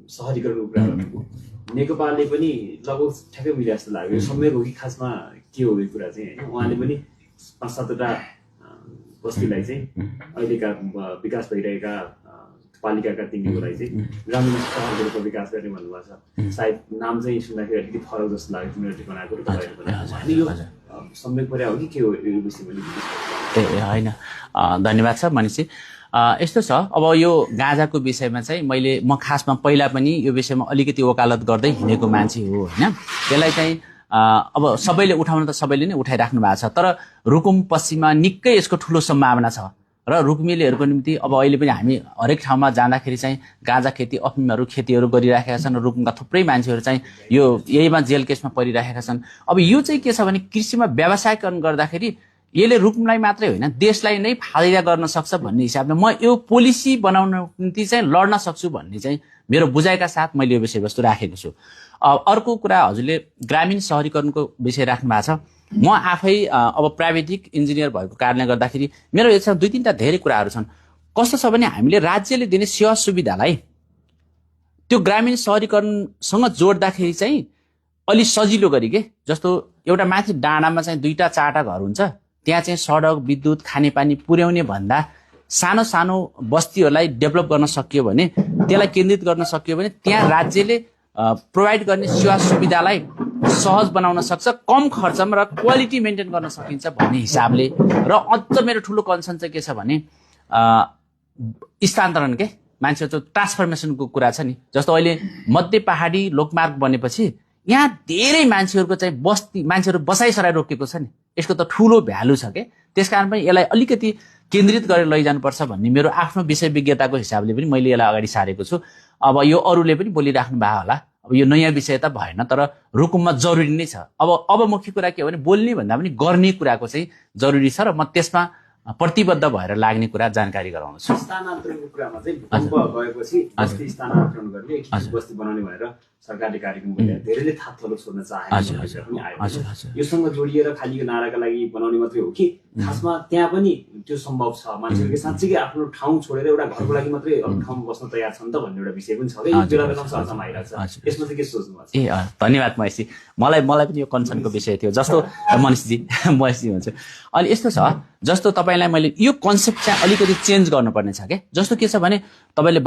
सहरीकरणको कुरा गर्नुभयो, नेकपाले पनि लगभग ठ्याक्कै मिले जस्तो लाग्यो। सम्यक हो कि खासमा के हो यो कुरा चाहिँ होइन? उहाँले पनि 5-7वटा बस्तीलाई चाहिँ अहिलेका विकास भइरहेका पालिकाका तिनीहरूलाई चाहिँ ग्रामीण सहरको रूपमा विकास गर्ने भन्नुभएको छ। सायद नाम चाहिँ सुन्दाखेरि अलिकति फरक जस्तो लाग्यो, तिमीहरूले बनाएको र तपाईँहरूले बनाएको। अनि यो सम्यक पर्या हो कि के हो यो विषयमा? ए होइन, धन्यवाद छ मनिषजी। यस्तो छ, अब यो गाँजाको विषयमा चाहिँ म खासमा पहिला पनि यो विषयमा अलिकति वकालत गर्दै हिँडेको मान्छे हो होइन। त्यसलाई चाहिँ अब सबैले उठाउन त सबैले नै उठाइराख्नु भएको छ, तर रुकुम पश्चिममा निकै यसको ठुलो सम्भावना छ र रुकुमेलीहरूको निम्ति अब अहिले पनि हामी हरेक ठाउँमा जाँदाखेरि चाहिँ गाँजा खेती अफिमहरू खेतीहरू गरिराखेका छन्। रुकुमका थुप्रै मान्छेहरू चाहिँ यो यहीमा जेल केसमा परिराखेका छन्। अब यो चाहिँ के छ भने कृषिमा व्यावसायीकरण गर्दाखेरि यसले रुकुमलाई मात्रै होइन देशलाई नै फाइदा गर्न सक्छ भन्ने हिसाबले म यो पोलिसी बनाउन निम्ति चाहिँ लड्न सक्छु भन्ने चाहिँ मेरो बुझाइका साथ मैले यो विषयवस्तु राखेको छु। अर्को कुरा, हजुरले ग्रामीण सहरीकरणको विषय राख्नु भएको छ। म आफै अब प्राविधिक इन्जिनियर भएको कारणले गर्दाखेरि मेरो यसमा 2-3टा धेरै कुराहरू छन्। कस्तो छ भने हामीले राज्यले दिने सेवा सुविधालाई त्यो ग्रामीण सहरीकरणसँग जोड्दाखेरि चाहिँ अलि सजिलो गरी के, जस्तो एउटा माथि डाँडामा चाहिँ 2-4टा घर हुन्छ, त्यहाँ चाहिँ सडक विद्युत खानेपानी पुर्याउने भन्दा सानो सानो बस्तीहरूलाई डेभलप गर्न सकियो भने, त्यसलाई केन्द्रित गर्न सकियो भने त्यहाँ राज्यले प्रोभाइड गर्ने सेवा सुविधालाई सहज बनाउन सक्छ, कम खर्चमा र क्वालिटी मेन्टेन गर्न सकिन्छ भन्ने हिसाबले। र अझ मेरो ठुलो कन्सर्न चाहिँ के छ भने स्थानान्तरण के मान्छेको ट्रान्सफर्मेसनको कुरा छ नि। जस्तो अहिले मध्य पहाडी लोकमार्ग बनेपछि यहाँ धेरै मान्छेहरूको चाहिँ मान्छेहरू बसाइसराई रोकेको छ नि, यसको त ठुलो भ्यालु छ के। त्यसकारण पनि यसलाई अलिकति केन्द्रित गरेर लैजानुपर्छ भन्ने मेरो आफ्नो विषय विज्ञताको हिसाबले पनि मैले यसलाई अगाडि सारेको छु। अब यो अरूले पनि बोलिराख्नु भयो होला, अब यो नयाँ विषय त भएन, तर रुकुममा जरुरी नै छ। अब मुख्य कुरा के हो भने बोल्ने भन्दा पनि गर्ने कुराको चाहिँ जरुरी छ र म त्यसमा प्रतिबद्ध भएर लाग्ने कुरा जानकारी गराउँछु। स्थानान्तरणको कुरामा चाहिँ भूकम्प गएपछि बस्ती स्थानान्तरण गर्ने, बस्ती बनाउने भनेर सरकारले कार्यक्रम गरेर धेरैले थाप्थलो छोड्न चाहे। योसँग जोडिएर खाली यो नाराका लागि बनाउने मात्रै हो कि खासमा त्यहाँ पनि त्यो सम्भव छ? मान्छेहरूले साँच्चै आफ्नो ठाउँ छोडेर एउटा घरको लागि मात्रै अर्को ठाउँमा बस्न तयार छन् त भन्ने एउटा विषय पनि छ कि यो बेला बेला चर्चामा आइरहेको छ। यसमा चाहिँ के सोच्नु भएको छ? ए धन्यवाद महेशजी, मलाई पनि यो कन्सर्नको विषय थियो। जस्तो मनिषजी भन्छु, अनि यस्तो छ, जस्तो तपाईँलाई मैले यो कन्सेप्ट चाहिँ अलिकति चेन्ज गर्नुपर्ने छ क्या। जस्तो के छ भने तपाईँले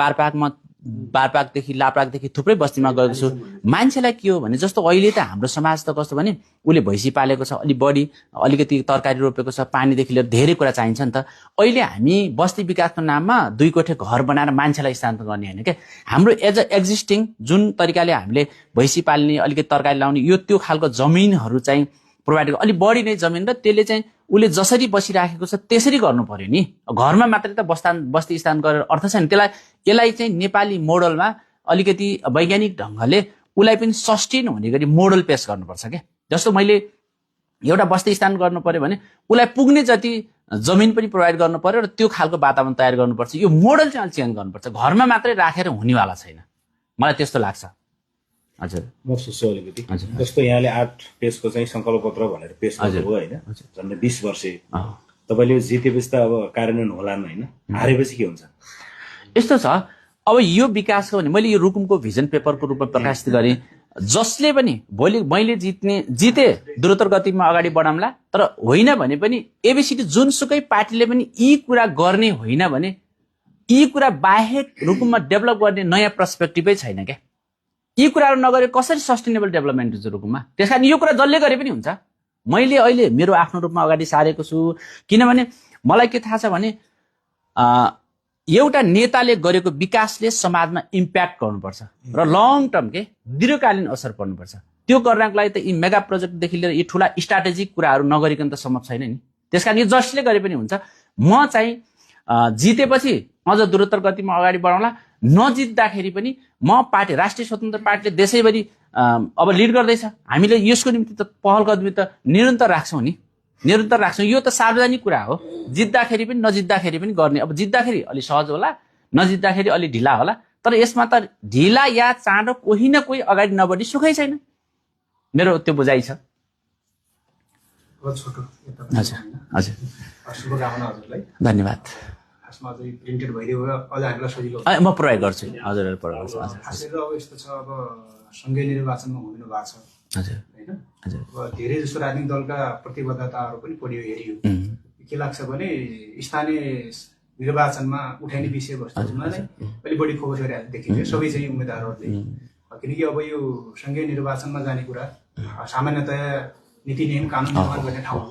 बारपाकदेखि लाप्राकदेखि थुप्रै बस्तीमा गएको छु। मान्छेलाई के हो भने जस्तो अहिले त हाम्रो समाज त कस्तो भने उसले भैँसी पालेको छ, अलि बढी अलिकति तरकारी रोपेको छ, पानीदेखि लिएर धेरै कुरा चाहिन्छ नि त। अहिले हामी बस्ती विकासको नाममा 2 कोठे घर बनाएर मान्छेलाई स्थानान्तरण गर्ने होइन क्या। हाम्रो एज अ एक्जिस्टिङ जुन तरिकाले हामीले भैँसी पाल्ने, अलिकति तरकारी लाउने यो त्यो खालको जमिनहरू चाहिँ प्रोभाइड गर्नु, अलिक बढी नै जमिन र त्यसले चाहिँ उसले जसरी बसिराखेको छ त्यसरी गर्नु पर्यो नि। घरमा मात्रै त बस्ती स्थान गरेर अर्थ छैन। यसलाई चाहिँ नेपाली मोडलमा अलिकति वैज्ञानिक ढङ्गले उसलाई पनि सस्टेन हुने गरी मोडल पेश गर्नुपर्छ क्या। जस्तो मैले एउटा बस्ती स्थान गर्नु पर्यो भने उसलाई पुग्ने जति जमिन पनि प्रोभाइड गर्नु पर्यो र त्यो खालको वातावरण तयार गर्नुपर्छ। यो मोडल चाहिँ अलिक चेन्ज गर्नुपर्छ, घरमा मात्रै राखेर हुनेवाला छैन, मलाई त्यस्तो लाग्छ। हजुर म सोच्छु अलिकति जस्तो यहाँले 8 पेजको चाहिँ संकल्प पत्र भनेर पेश गर्नुभयो होइन, झन्डै 20 वर्ष तपाईँले जितेपछि त अब कार्यान्वयन होलान् होइन, हारेपछि के हुन्छ? यस्तो छ, अब यो विकासको भने मैले यो रुकुमको भिजन पेपरको रूपमा प्रकाशित गरेँ। जसले पनि भोलि मैले जिते द्रुत गतिमा अगाडि बढाउँला, तर होइन भने पनि एबिसिडी जुनसुकै पार्टीले पनि यी कुरा गर्ने होइन भने यी कुरा बाहेक रुकुममा डेभलप गर्ने नयाँ पर्सपेक्टिभै छैन क्या। यी कुराहरू नगरे कसरी सस्टेनेबल डेभलपमेन्ट हुन्छ रुकुममा? त्यसकारण यो कुरा जसले गरे पनि हुन्छ। मैले अहिले मेरो आफ्नो रूपमा अगाडि सारेको छु, किनभने मलाई के थाहा छ भने एउटा नेताले गरेको विकासले समाजमा इम्प्याक्ट गर्नुपर्छ र लङ टर्म के दीर्घकालीन असर पर्नुपर्छ। त्यो गर्नको लागि त यी मेगा प्रोजेक्टदेखि लिएर यी ठुला स्ट्राटेजिक कुराहरू नगरिकन त सम्भव छैन नि। त्यसकारण यो जसले गरे पनि हुन्छ। म चाहिँ जितेपछि अझ द्रुत गतिमा अगाडि बढाउँला, नजित्दाखेरि पनि म पार्टी राष्ट्रिय स्वतन्त्र पार्टीले देशैभरि अब लिड गर्दैछ, हामीले यसको निम्ति त पहल कदमी त निरन्तर राख्छौँ नि, निरन्तर राख्छौँ। यो त सार्वजनिक कुरा हो, जित्दाखेरि पनि नजित्दाखेरि पनि गर्ने। अब जित्दाखेरि अलि सहज होला, नजित्दाखेरि अलि ढिला होला, तर यसमा त ढिला या चाँडो कोही न कोही अगाडि नबढी सुखै छैन, मेरो त्यो बुझाइ छ। हजुर हजुर धन्यवाद। खासमा चाहिँ प्रिन्टेड भइदियो अझ हामीलाई सजिलो म प्रयोग गर्छु हजुरहरू प्रयोग गर्छु खास गरेर अब यस्तो छ अब सङ्घीय निर्वाचनमा हुनु भएको छ हजुर होइन हजुर अब धेरै जसो राजनीतिक दलका प्रतिबद्धताहरू पनि पढियो हेरियो के लाग्छ भने स्थानीय निर्वाचनमा उठाइने विषयवस्तुमा नै अलिक बढी फोकस गरिरहेको देखिन्छ सबै चाहिँ उम्मेदवारहरूले किनकि अब यो सङ्घीय निर्वाचनमा जाने कुरा सामान्यतया नीति नियम कानुन निर्माण गर्ने ठाउँ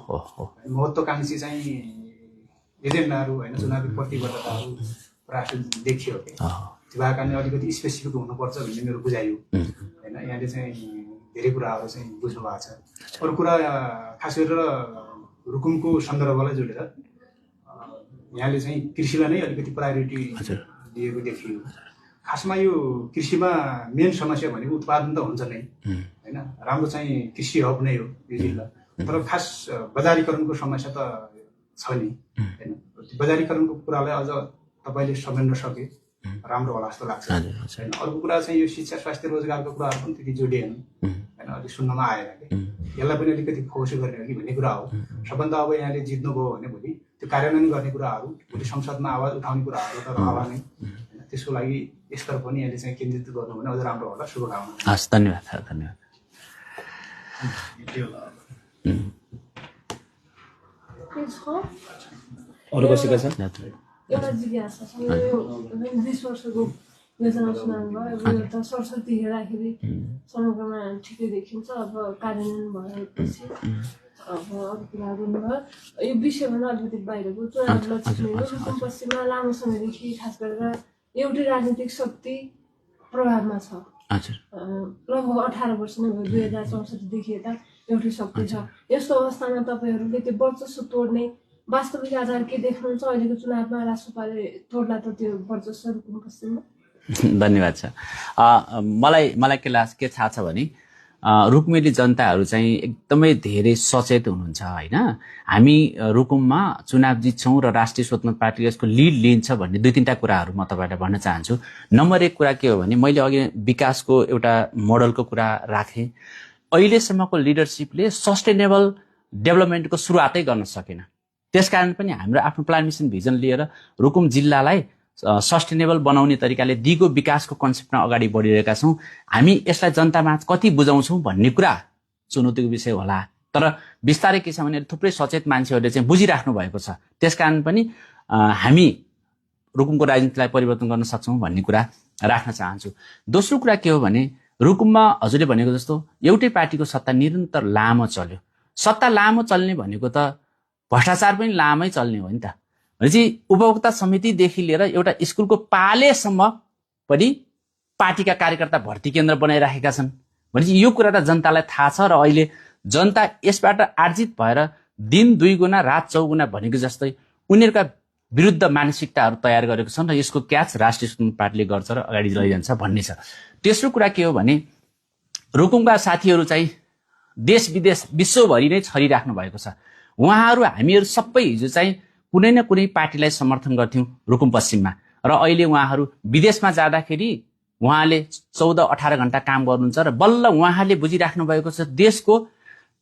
महत्त्वकांक्षी चाहिँ एजेन्डाहरू होइन चुनावी प्रतिबद्धताहरू प्रायः देखियो कि त्यो भएको कारणले अलिकति स्पेसिफिक हुनुपर्छ भन्ने मेरो बुझाइ हो होइन यहाँले चाहिँ धेरै कुराहरू चाहिँ बुझ्नु भएको छ अरू कुरा खास गरेर रुकुमको सन्दर्भलाई जोडेर यहाँले चाहिँ कृषिलाई नै अलिकति प्रायोरिटी दिएको देखियो खासमा यो कृषिमा मेन समस्या भनेको उत्पादन त हुन्छ नै होइन राम्रो चाहिँ कृषि हब नै हो यो जिल्ला तर खास बजारीकरणको समस्या त छ नि होइन बजारीकरणको कुरालाई अझ तपाईँले समेट्न सके राम्रो होला जस्तो लाग्छ होइन अर्को कुरा चाहिँ यो शिक्षा स्वास्थ्य रोजगारको कुराहरू पनि त्यति जोडिएन होइन अलिक सुन्नमा आएन कि यसलाई पनि अलिकति फोकस गर्ने हो कि भन्ने कुरा हो सबभन्दा अब यहाँले जित्नुभयो भने भोलि त्यो कार्यान्वयन गर्ने कुराहरू भोलि संसदमा आवाज उठाउने कुराहरू त रहला नै होइन त्यसको लागि यसतर्फ पनि यहाँले चाहिँ केन्द्रित गर्नु भने अझ राम्रो होला शुभकामना हस् धन्यवाद धन्यवाद अरू कसैका छन् एउटा जिज्ञासा छ यो 20 वर्षको योजना सुनाउनु भयो अब एउटा सरस्वती हेर्दाखेरि समग्रमा ठिकै देखिन्छ अब कार्यान्वयन भएपछि अब अरू कुरा गर्नुभयो यो विषयभन्दा अलिकति बाहिरको चुनाव लक्षित रुकुम पश्चिममा लामो समयदेखि खास गरेर एउटै राजनीतिक शक्ति प्रभावमा छ लगभग 18 वर्ष नै भयो 2064देखि यता एउटै शक्ति छ यस्तो अवस्थामा तपाईँहरूले त्यो वर्चस्व तोड्ने वास्तविक आधार के देख्नुहुन्छ अहिलेको चुनावमा राष्ट्रपाले तोड्ला त त्यो वर्चस्व रुकुम पश्चिममा धन्यवाद छ मलाई के थाहा छ भने रुकुमेली जनताहरू चाहिँ एकदमै धेरै सचेत हुनुहुन्छ होइन हामी रुकुममा चुनाव जित्छौँ र राष्ट्रिय स्वतन्त्र पार्टी यसको लिड लिन्छ भन्ने 2-3टा कुराहरू म तपाईँलाई भन्न चाहन्छु नम्बर 1 कुरा के हो भने मैले अघि विकासको एउटा मोडलको कुरा राखेँ अहिलेसम्मको लिडरसिपले सस्टेनेबल डेभलपमेन्टको सुरुवातै गर्न सकेन त्यसकारण पनि हाम्रो आफ्नो प्लान मिसन भिजन लिएर रुकुम जिल्लालाई सस्टेनेबल बनाउने तरिकाले दिगो विकासको कन्सेप्टमा अगाडि बढिरहेका छौँ हामी यसलाई जनतामा कति बुझाउँछौँ भन्ने कुरा चुनौतीको विषय होला तर बिस्तारै के छ भने थुप्रै सचेत मान्छेहरूले चाहिँ बुझिराख्नु भएको छ त्यसकारण पनि हामी रुकुमको राजनीतिलाई परिवर्तन गर्न सक्छौँ भन्ने कुरा राख्न चाहन्छु दोस्रो कुरा के हो भने रुकुममा हजुरले भनेको जस्तो एउटै पार्टीको सत्ता निरन्तर लामो चल्यो सत्ता लामो चल्ने भनेको त भ्रष्टाचार पनि लामै चल्ने हो नि त भनेपछि उपभोक्ता समितिदेखि लिएर एउटा स्कुलको पालेसम्म पनि पार्टीका कार्यकर्ता भर्ती केन्द्र बनाइराखेका छन् भनेपछि यो कुरा त जनतालाई थाहा छ र अहिले जनता यसबाट आर्जित भएर दिन 2 गुणा रात 4 गुणा भनेको जस्तै उनीहरूका विरुद्ध मानसिकताहरू तयार गरेको छन् र यसको क्याच राष्ट्रिय स्वतन्त्र पार्टीले गर्छ र अगाडि लैजान्छ भन्ने छ तेस्रो कुरा के हो भने रुकुमका साथीहरू चाहिँ देश विदेश विश्वभरि नै छरिराख्नु भएको छ उहाँहरू हामीहरू सबै हिजो चाहिँ कुनै न कुनै पार्टीलाई समर्थन गर्थ्यौँ रुकुम पश्चिममा र अहिले उहाँहरू विदेशमा जाँदाखेरि उहाँले 14-18 घण्टा काम गर्नुहुन्छ र बल्ल उहाँले बुझिराख्नु भएको छ देशको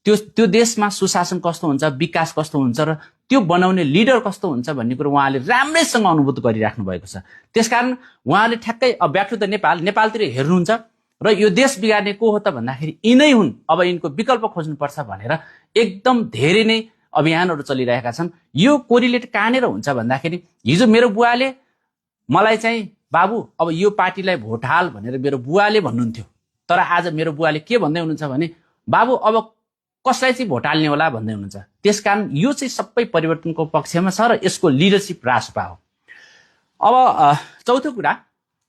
त्यो देशमा सुशासन कस्तो हुन्छ विकास कस्तो हुन्छ र त्यो बनाउने लिडर कस्तो हुन्छ भन्ने कुरो उहाँले राम्रैसँग अनुभूत गरिराख्नु भएको छ त्यसकारण उहाँले ठ्याक्कै ब्याक टु द नेपालतिर हेर्नुहुन्छ र यो देश बिगार्ने को हो त भन्दाखेरि यिनै हुन् अब यिनको विकल्प खोज्नुपर्छ भनेर एकदम धेरै नै अभियानहरू चलिरहेका छन् यो कोरिलेट कहाँनिर हुन्छ भन्दाखेरि हिजो मेरो बुवाले मलाई चाहिँ बाबु अब यो पार्टीलाई भोट हाल भनेर मेरो बुवाले भन्नुहुन्थ्यो तर आज मेरो बुवाले के भन्दै हुनुहुन्छ भने बाबु अब कसलाई चाहिँ भोट हाल्ने होला भन्दै हुनुहुन्छ त्यसकारण यो चाहिँ सबै परिवर्तनको पक्षमा छ र यसको लिडरसिप रासपा हो अब चौथो कुरा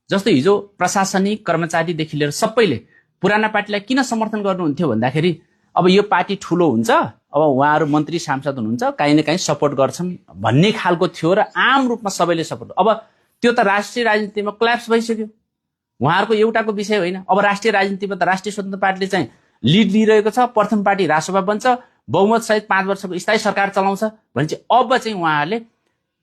जस्तो हिजो प्रशासनिक कर्मचारीदेखि लिएर सबैले पुराना पार्टीलाई किन समर्थन गर्नुहुन्थ्यो भन्दाखेरि अब यो पार्टी ठुलो हुन्छ अब उहाँहरू मन्त्री सांसद हुनुहुन्छ काहीँ न काहीँ सपोर्ट गर्छन् भन्ने खालको थियो र आम रूपमा सबैले सपोर्ट अब त्यो त राष्ट्रिय राजनीतिमा क्ल्याप्स भइसक्यो उहाँहरूको एउटाको विषय होइन अब राष्ट्रिय राजनीतिमा त राष्ट्रिय स्वतन्त्र पार्टीले चाहिँ लिड लिइरहेको छ प्रथम पार्टी राष्ट्रसभा बन्छ बहुमत सहित 5 वर्षको स्थायी सरकार चलाउँछ भने चाहिँ अब चाहिँ उहाँहरूले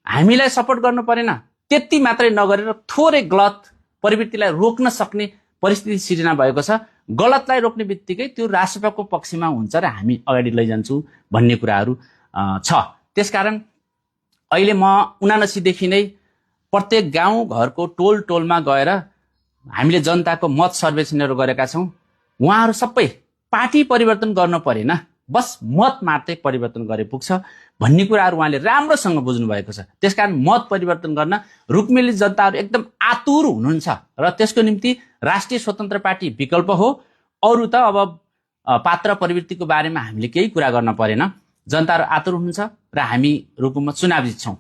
हामीलाई सपोर्ट गर्नु परेन त्यति मात्रै नगरेर थोरै गलत प्रवृत्तिलाई रोक्न सक्ने परिस्थिति सिर्जना भएको छ गलतलाई रोक्ने बित्तिकै त्यो राष्ट्रसभाको पक्षमा हुन्छ र हामी अगाडि लैजान्छौँ भन्ने कुराहरू छ त्यसकारण अहिले म 79 देखि नै प्रत्येक गाउँ घरको टोल टोलमा गएर हामीले जनताको मत सर्वेक्षणहरू गरेका छौँ। उहाँहरू सबै पार्टी परिवर्तन गर्न परेन, बस मत मात्रै परिवर्तन गरे पुग्छ भन्ने कुराहरू उहाँले राम्रोसँग बुझ्नु भएको छ। त्यसकारण मत परिवर्तन गर्न रुक्मिली जनताहरू एकदम आतुर हुनुहुन्छ र त्यसको निम्ति राष्ट्रिय स्वतन्त्र पार्टी विकल्प हो। अरू त अब पात्र प्रवृत्तिको बारेमा हामीले केही कुरा गर्न परेन। जनताहरू आतुर हुनुहुन्छ र हामी रुकुममा चुनाव जित्छौँ।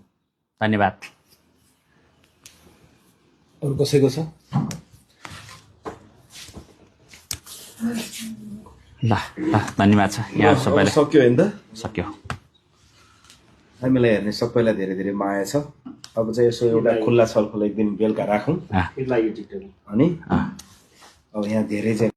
धन्यवाद। अरू कसैको छ? ल धन्यवाद छ यहाँ सबैलाई। सक्यो होइन त? सक्यो। हामीलाई हेर्ने सबैलाई धेरै धेरै माया छ। अब चाहिँ यसो एउटा खुल्ला छलफल एक दिन बेलुका राखौँ लागि अनि अब यहाँ धेरै चाहिँ